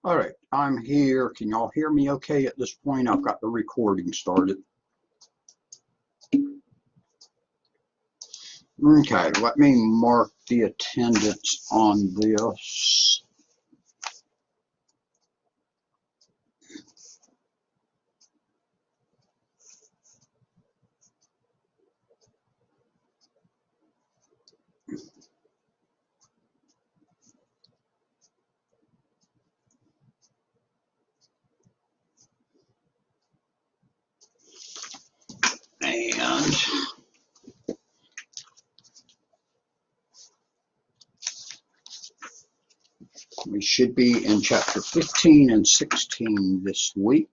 All right, I'm here. Can y'all hear me okay at this point? I've got the recording started. Okay, let me mark the attendance on this. And we should be in chapter 15 and 16 this week.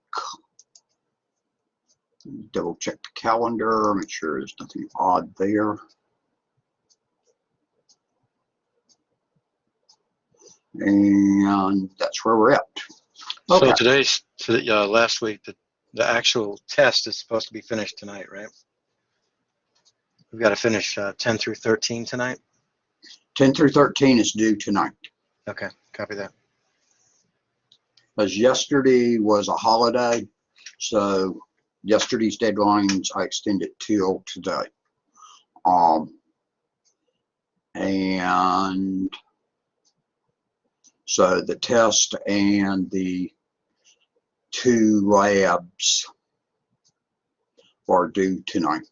Double check the calendar, make sure there's nothing odd there. And that's where we're at. Okay. So last week, the actual test is supposed to be finished tonight, right? We've got to finish 10 through 13 tonight? 10 through 13 is due tonight. Okay, copy that. Because yesterday was a holiday, so yesterday's deadlines I extended till today. And so the test and the 2 labs are due tonight.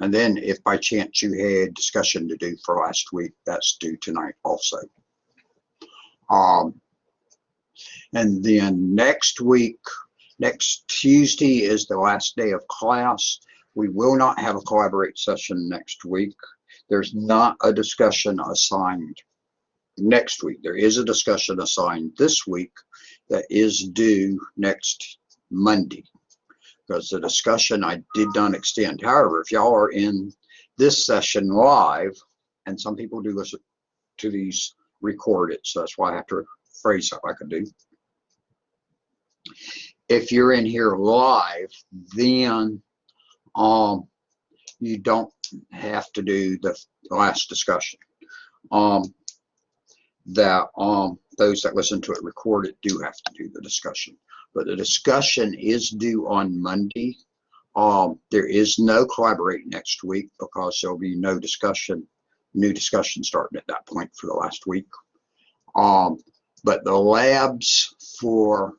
And then if by chance you had discussion to do for last week, that's due tonight also. And then next week, next Tuesday is the last day of class. We will not have a collaborate session next week. There's not a discussion assigned next week. There is a discussion assigned this week that is due next Monday, because the discussion I did not extend. However, if y'all are in this session live, and some people do listen to these recorded, so that's why I have to phrase it like I do. If you're in here live, then you don't have to do the last discussion. Those that listen to it recorded do have to do the discussion. But the discussion is due on Monday. There is no collaborate next week because there'll be no discussion, new discussion starting at that point for the last week. But the labs for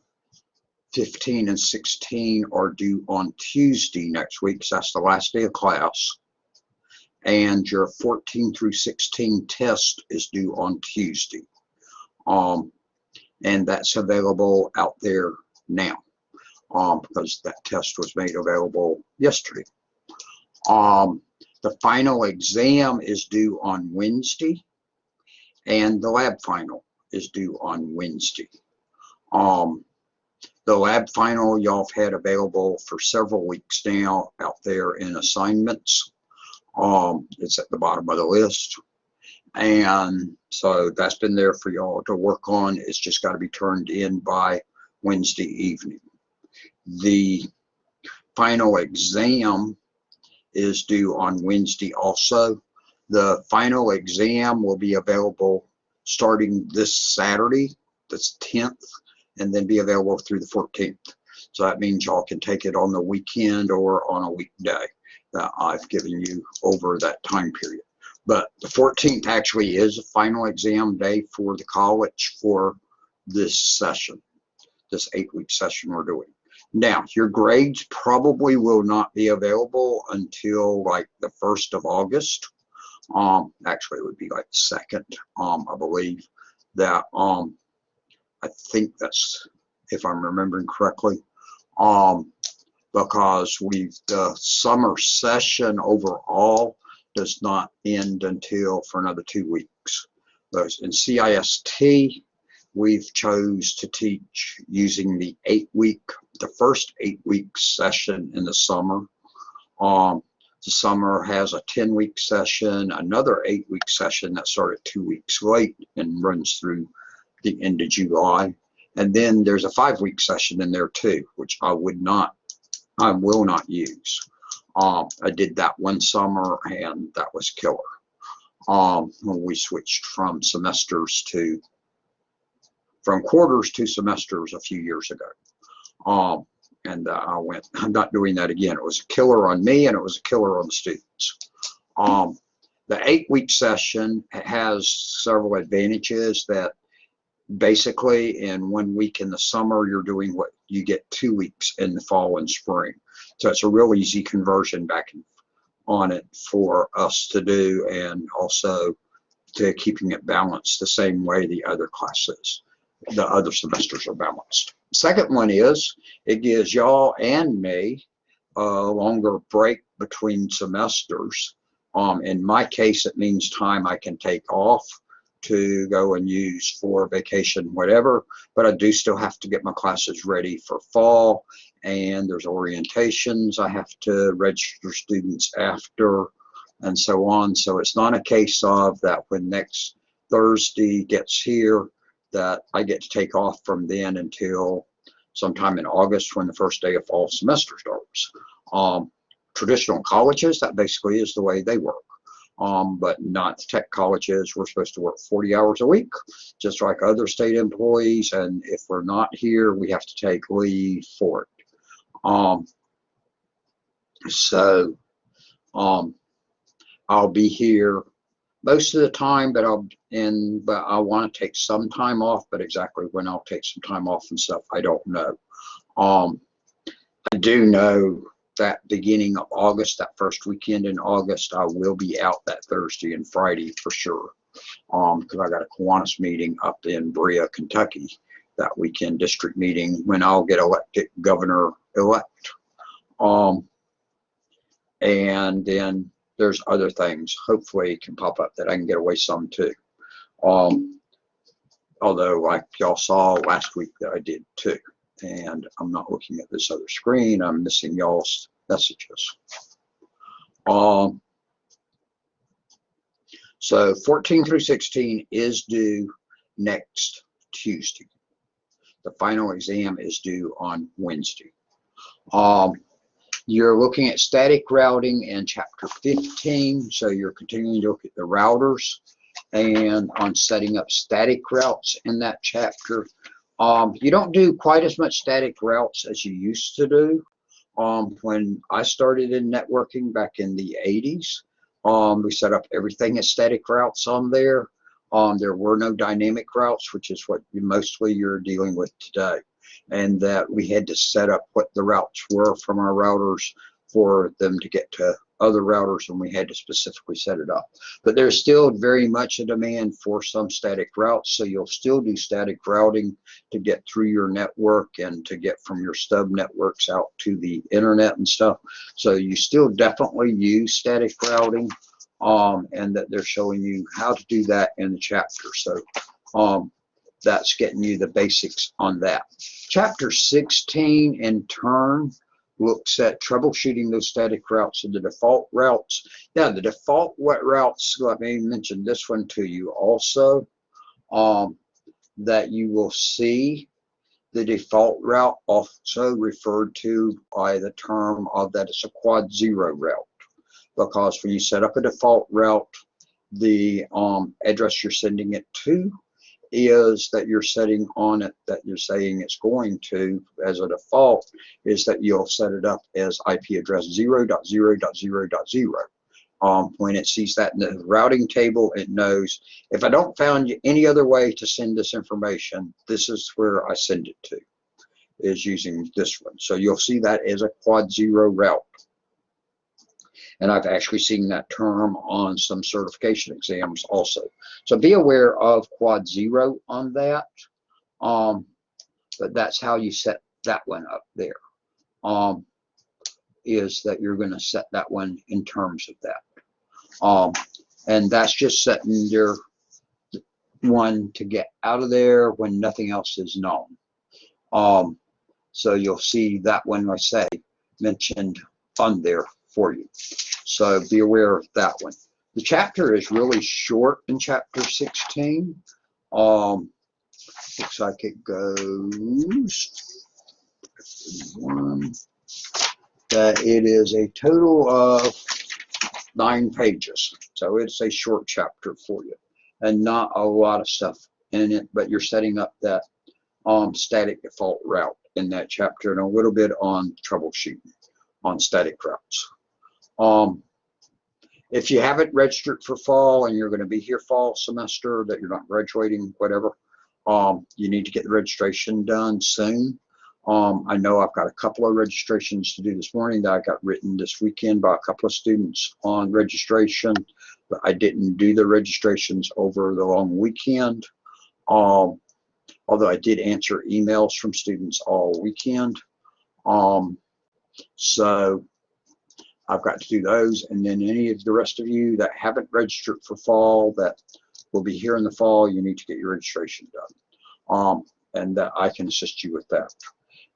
15 and 16 are due on Tuesday next week, because that's the last day of class. And your 14 through 16 test is due on Tuesday. And that's available out there now, because that test was made available yesterday. The final exam is due on Wednesday, and the lab final is due on Wednesday. The lab final y'all have had available for several weeks now out there in assignments. It's at the bottom of the list. And so that's been there for y'all to work on. It's just got to be turned in by Wednesday evening. The final exam is due on Wednesday also. The final exam will be available starting this Saturday, that's 10th, and then be available through the 14th. So that means y'all can take it on the weekend or on a weekday that I've given you over that time period. But the 14th actually is a final exam day for the college for this session, this 8-week session we're doing. Now, your grades probably will not be available until like the 1st of August. Actually, it would be like 2nd, I believe. That I think that's, if I'm remembering correctly, because the summer session overall does not end until for another 2 weeks. But in CIST, we've chose to teach using the first 8-week session in the summer. The summer has a 10-week session, another 8-week session that started 2 weeks late and runs through the end of July. And then there's a 5-week session in there too, which I will not use. I did that one summer and that was killer. When we switched from semesters to from quarters to semesters a few years ago. I went, I'm not doing that again. It was a killer on me, and it was a killer on the students. The 8-week session has several advantages that basically in 1 week in the summer, you're doing what you get 2 weeks in the fall and spring. So it's a real easy conversion back on it for us to do, and also to keeping it balanced the same way the other classes, the other semesters are balanced. Second one is it gives y'all and me a longer break between semesters. In my case, it means time I can take off to go and use for vacation, whatever, but I do still have to get my classes ready for fall, and there's orientations I have to register students after, and so on. So it's not a case of that when next Thursday gets here that I get to take off from then until sometime in August when the first day of fall semester starts. Traditional colleges, that basically is the way they work. But not the tech colleges. We're supposed to work 40 hours a week, just like other state employees, and if we're not here, we have to take leave for it. I'll be here most of the time, but I want to take some time off, but exactly when I'll take some time off and stuff, I don't know. I do know that beginning of August, that first weekend in August, I will be out that Thursday and Friday for sure, because I got a Kiwanis meeting up in Berea, Kentucky that weekend, district meeting, when I'll get elected governor-elect. And then there's other things hopefully can pop up that I can get away some too. Although like y'all saw last week that I did too. And I'm not looking at this other screen. I'm missing y'all's messages. So 14 through 16 is due next Tuesday. The final exam is due on Wednesday. You're looking at static routing in chapter 15. So you're continuing to look at the routers and on setting up static routes in that chapter. You don't do quite as much static routes as you used to do. When I started in networking back in the 80s, we set up everything as static routes on there. There were no dynamic routes, which is what mostly you're dealing with today. And that we had to set up what the routes were from our routers for them to get to other routers, and we had to specifically set it up. But there's still very much a demand for some static routes, so you'll still do static routing to get through your network and to get from your stub networks out to the internet and stuff. So you still definitely use static routing, and that they're showing you how to do that in the chapter. So that's getting you the basics on that. Chapter 16 in turn looks at troubleshooting those static routes and the default routes. Now, the default routes, let me mention this one to you also, that you will see the default route also referred to by the term of that it's a quad zero route. Because when you set up a default route, the address you're sending it to is that you're setting on it that you're saying it's going to as a default is that you'll set it up as IP address 0.0.0.0. When it sees that in the routing table, it knows if I don't find any other way to send this information, this is where I send it to, is using this one. So you'll see that as a quad zero route. And I've actually seen that term on some certification exams also. So be aware of quad zero on that. But that's how you set that one up there. Is that you're going to set that one in terms of that. And that's just setting your one to get out of there when nothing else is known. So you'll see that one, I say, mentioned on there for you. So be aware of that one. The chapter is really short in chapter 16. Looks like it goes that it is a total of 9 pages. So it's a short chapter for you and not a lot of stuff in it, but you're setting up that static default route in that chapter, and a little bit on troubleshooting on static routes. If you haven't registered for fall and you're going to be here fall semester, that you're not graduating, whatever, you need to get the registration done soon. I know I've got a couple of registrations to do this morning that I got written this weekend by a couple of students on registration, but I didn't do the registrations over the long weekend. Although I did answer emails from students all weekend. So I've got to do those, and then any of the rest of you that haven't registered for fall that will be here in the fall, you need to get your registration done, and that I can assist you with that.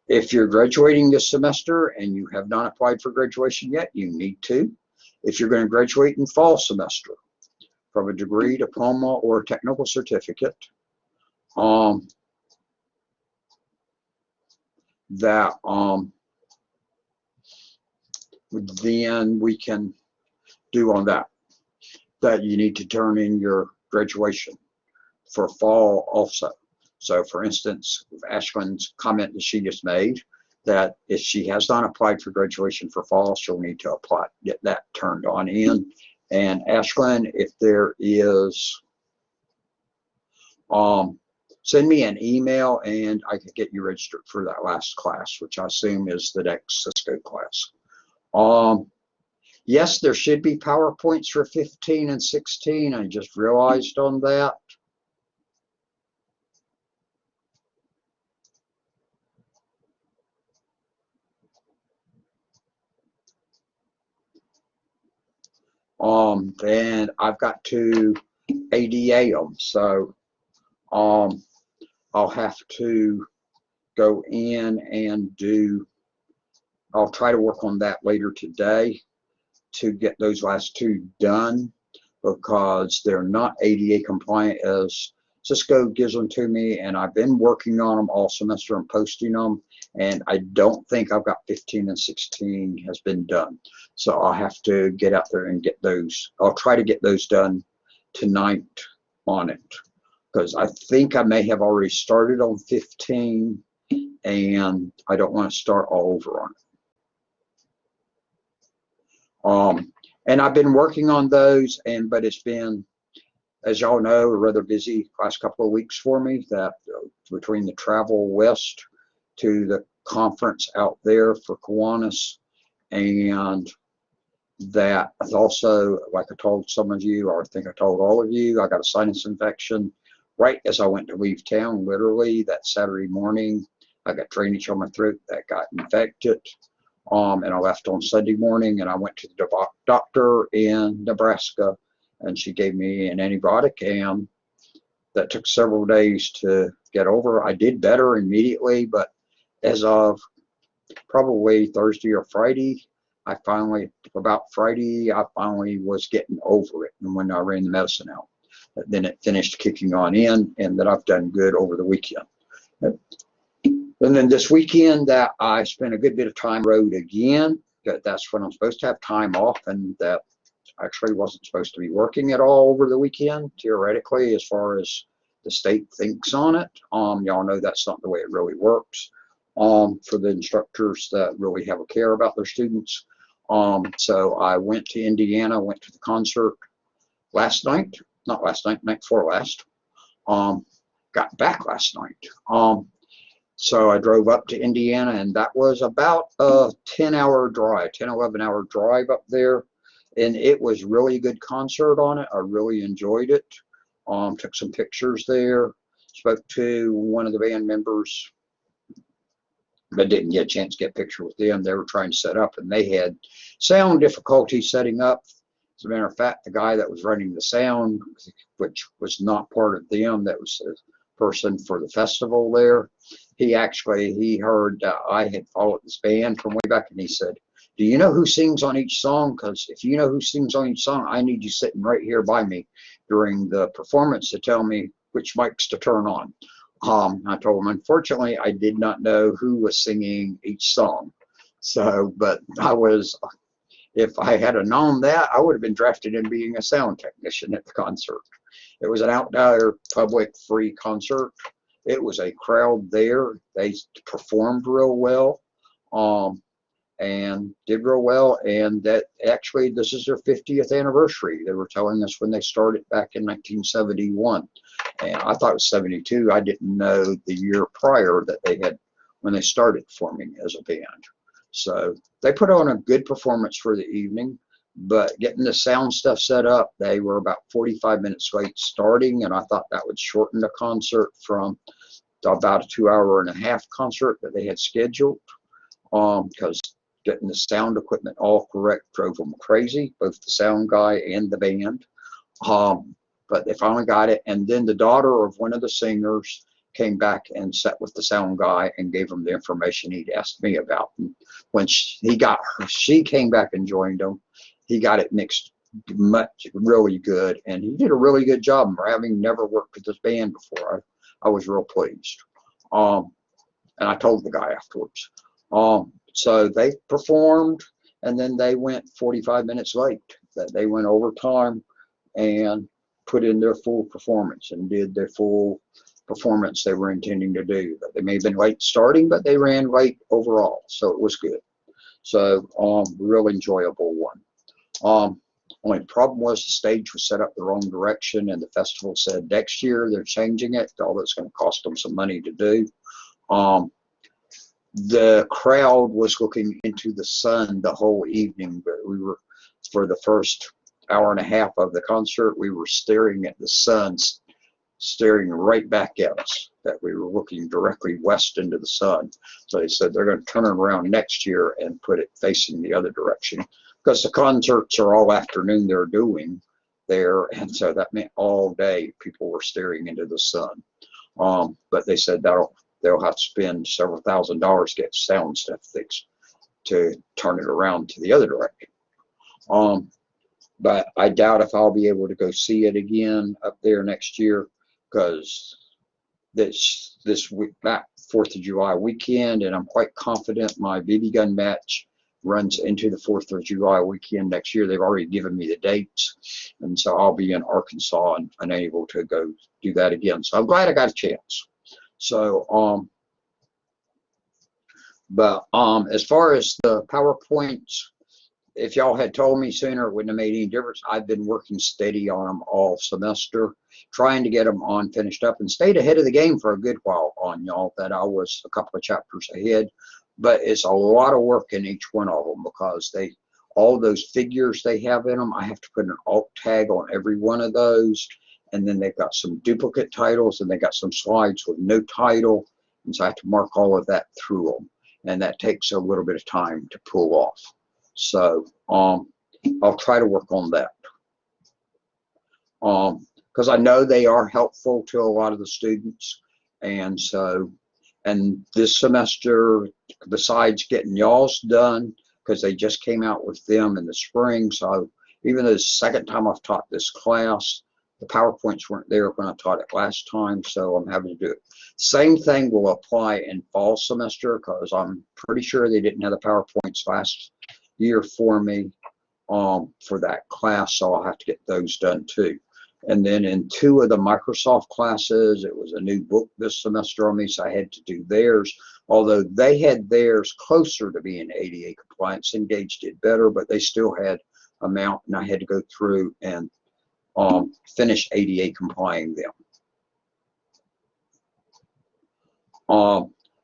If you're graduating this semester and you have not applied for graduation yet, you need to. If you're going to graduate in fall semester from a degree, diploma, or a technical certificate, then we can do on that you need to turn in your graduation for fall also. So for instance, Ashlyn's comment that she just made, that if she has not applied for graduation for fall, she'll need to apply, get that turned on in. And Ashlyn, if there is, send me an email and I can get you registered for that last class, which I assume is the next Cisco class. Yes, there should be PowerPoints for 15 and 16. I just realized on that. And I've got to ADA them, so I'll have to go in and do, I'll try to work on that later today to get those last two done, because they're not ADA compliant as Cisco gives them to me, and I've been working on them all semester and posting them, and I don't think I've got 15 and 16 has been done. So I'll have to get out there and get those. I'll try to get those done tonight on it, because I think I may have already started on 15, and I don't want to start all over on it. And I've been working on those, but it's been, as y'all know, a rather busy last couple of weeks for me, that between the travel west to the conference out there for Kiwanis, and that also, like I told some of you, or I think I told all of you, I got a sinus infection right as I went to leave town, literally that Saturday morning. I got drainage on my throat that got infected. And I left on Sunday morning, and I went to the doctor in Nebraska, and she gave me an antibiotic, and that took several days to get over. I did better immediately, but as of probably Thursday or Friday, about Friday, I finally was getting over it. And when I ran the medicine out, then it finished kicking on in, and that I've done good over the weekend. And then this weekend, that I spent a good bit of time road again. That's when I'm supposed to have time off, and that actually wasn't supposed to be working at all over the weekend, theoretically, as far as the state thinks on it. Y'all know that's not the way it really works for the instructors that really have a care about their students. So I went to Indiana, went to the concert last night, not last night, night before last. Got back last night. So I drove up to Indiana, and that was about a 10-hour drive, 10, 11-hour drive up there. And it was really good concert on it. I really enjoyed it. Took some pictures there, spoke to one of the band members, but didn't get a chance to get a picture with them. They were trying to set up, and they had sound difficulty setting up. As a matter of fact, the guy that was running the sound, which was not part of them, that was a person for the festival there, he heard I had followed this band from way back, and he said, "Do you know who sings on each song? Because if you know who sings on each song, I need you sitting right here by me during the performance to tell me which mics to turn on." I told him, unfortunately, I did not know who was singing each song. So, but if I had known that, I would have been drafted in being a sound technician at the concert. It was an outdoor public free concert. It was a crowd there. They performed real well, and did real well. And that actually, this is their 50th anniversary. They were telling us when they started back in 1971, and I thought it was 72. I didn't know the year prior that they had when they started forming as a band. So they put on a good performance for the evening. But getting the sound stuff set up, they were about 45 minutes late starting, and I thought that would shorten the concert from about a 2.5-hour concert that they had scheduled, because getting the sound equipment all correct drove them crazy, both the sound guy and the band. But they finally got it, and then the daughter of one of the singers came back and sat with the sound guy and gave him the information he'd asked me about. And when she came back and joined him. He got it mixed really good, and he did a really good job. Having never worked with this band before, I was real pleased. And I told the guy afterwards. So they performed, and then they went 45 minutes late. That they went overtime and put in their full performance and did their full performance they were intending to do. They may have been late starting, but they ran late overall, so it was good. So real enjoyable one. Only problem was the stage was set up the wrong direction, and the festival said next year they're changing it, although it's going to cost them some money to do. The crowd was looking into the sun the whole evening, but we were, for the first hour and a half of the concert, we were staring at the sun, staring right back at us, that we were looking directly west into the sun. So they said they're going to turn it around next year and put it facing the other direction, because the concerts are all afternoon they're doing there, and so that meant all day people were staring into the sun. But they said they'll have to spend several $1,000s to get sound stuff fixed to turn it around to the other direction. But I doubt if I'll be able to go see it again up there next year, because this week, that 4th of July weekend, and I'm quite confident my BB gun match runs into the 4th of July weekend next year. They've already given me the dates, and so I'll be in Arkansas and unable to go do that again. So I'm glad I got a chance. So, but as far as the PowerPoints, if y'all had told me sooner, it wouldn't have made any difference. I've been working steady on them all semester, trying to get them on finished up, and stayed ahead of the game for a good while on y'all, that I was a couple of chapters ahead. But it's a lot of work in each one of them, because all those figures they have in them, I have to put an alt tag on every one of those. And then they've got some duplicate titles, and they got some slides with no title. And so I have to mark all of that through them. And that takes a little bit of time to pull off. So I'll try to work on that. Because I know they are helpful to a lot of the students. And so, and this semester, besides getting y'all's done, because they just came out with them in the spring, so even though it's the second time I've taught this class, the PowerPoints weren't there when I taught it last time, so I'm having to do it. Same thing will apply in fall semester, because I'm pretty sure they didn't have the PowerPoints last year for me for that class, so I'll have to get those done too. And then in 2 of the Microsoft classes, it was a new book this semester on me, so I had to do theirs. Although they had theirs closer to being ADA compliant, Engage did better, but they still had amount, and I had to go through and finish ADA complying them.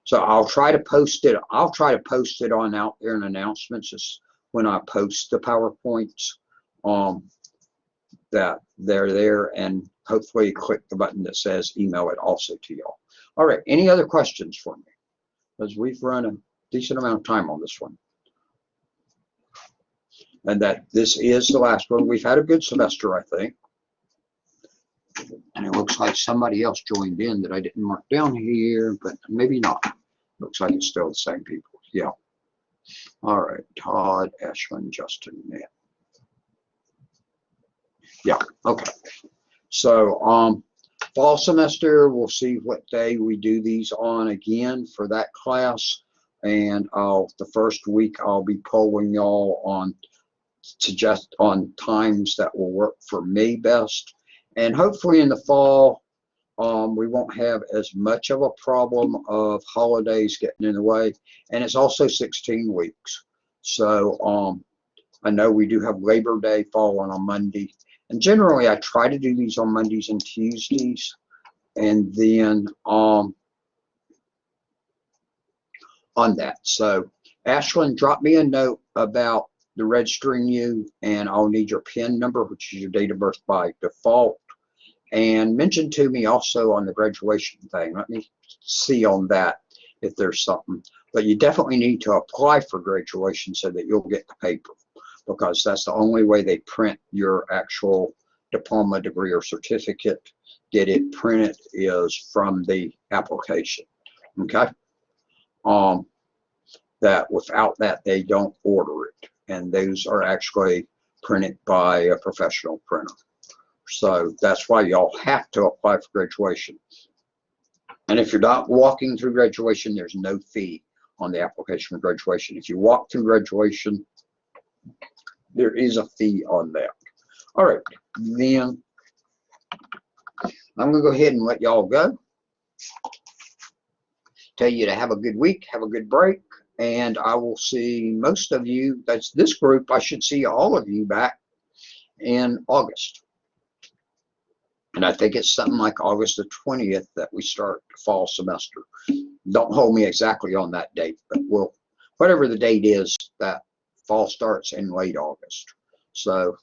So I'll try to post it. I'll try to post it on out there in announcements, just when I post the PowerPoints, that they're there, and hopefully click the button that says email it also to y'all. All right, any other questions for me? Because we've run a decent amount of time on this one. And that this is the last one. We've had a good semester, I think. And it looks like somebody else joined in that I didn't mark down here, but maybe not. Looks like it's still the same people. Yeah. All right, Todd, Ashman, Justin, Matt. Yeah, okay. So fall semester, we'll see what day we do these on again for that class. And the first week I'll be polling y'all on times that will work for me best. And hopefully in the fall, we won't have as much of a problem of holidays getting in the way. And it's also 16 weeks. So I know we do have Labor Day falling on Monday. And generally, I try to do these on Mondays and Tuesdays. And then on that. So Ashlyn, drop me a note about the registering you, and I'll need your PIN number, which is your date of birth by default. And mention to me also on the graduation thing. Let me see on that if there's something. But you definitely need to apply for graduation so that you'll get the paper, because that's the only way they print your actual diploma, degree, or certificate. Get it printed is from the application. Okay. That without that they don't order it, and those are actually printed by a professional printer. So that's why y'all have to apply for graduation. And if you're not walking through graduation, there's no fee on the application for graduation. If you walk through graduation, there is a fee on that. All right, then I'm gonna go ahead and let y'all go. Tell you to have a good week, have a good break, and I will see most of you, that's this group, I should see all of you back in August. And I think it's something like August the 20th that we start the fall semester. Don't hold me exactly on that date, but we'll, whatever the date is, that fall starts in late August. So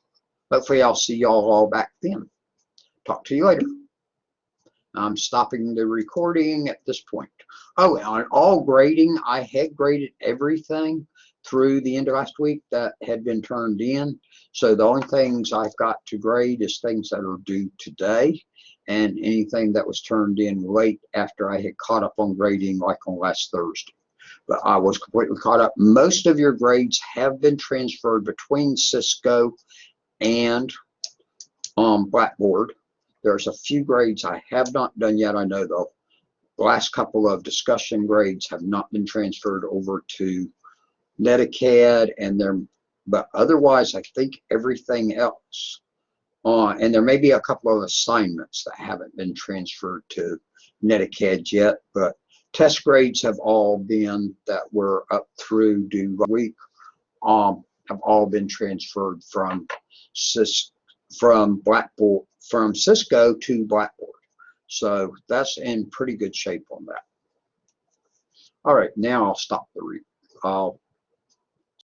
hopefully I'll see y'all all back then. Talk to you later. I'm stopping the recording at this point. Oh, on all grading, I had graded everything through the end of last week that had been turned in. So the only things I've got to grade is things that are due today, and anything that was turned in late after I had caught up on grading, like on last Thursday. But I was completely caught up. Most of your grades have been transferred between Cisco and Blackboard. There's a few grades I have not done yet. I know the last couple of discussion grades have not been transferred over to Netacad, and but otherwise I think everything else. And there may be a couple of assignments that haven't been transferred to Netacad yet, but test grades have all been, that were up through due week, have all been transferred from Blackboard, from Cisco to Blackboard. So that's in pretty good shape on that. All right, now I'll stop the I'll